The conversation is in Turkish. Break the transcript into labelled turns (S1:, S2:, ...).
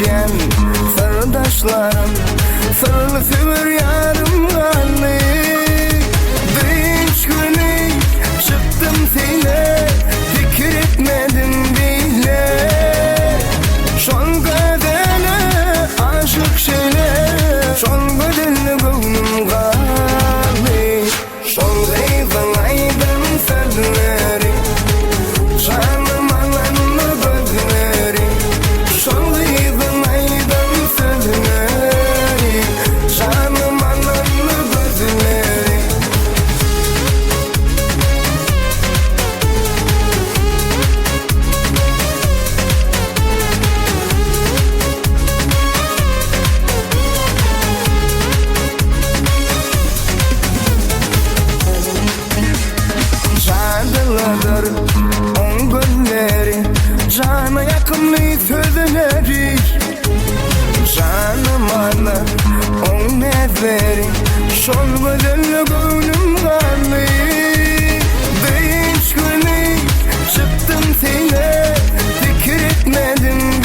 S1: diyen sırdaşlarım, sırlı sümür yarım kanlı. Beş günü çıktım sene, fikir etmedim bile. Şol kadene aşık şeyle, şol kadene gönlüm kalbi. Şol eyvan aydan sözleri, canım alanlı gözleri. Şol eyvan aydan sözleri, canım alanlı gözleri. Canlıdır on günleri, cana yakınlı sözleri. Canım ana on nezleri, şol gözünle gönlüm kanlı. Beş günü çıktım sene, fikir etmedim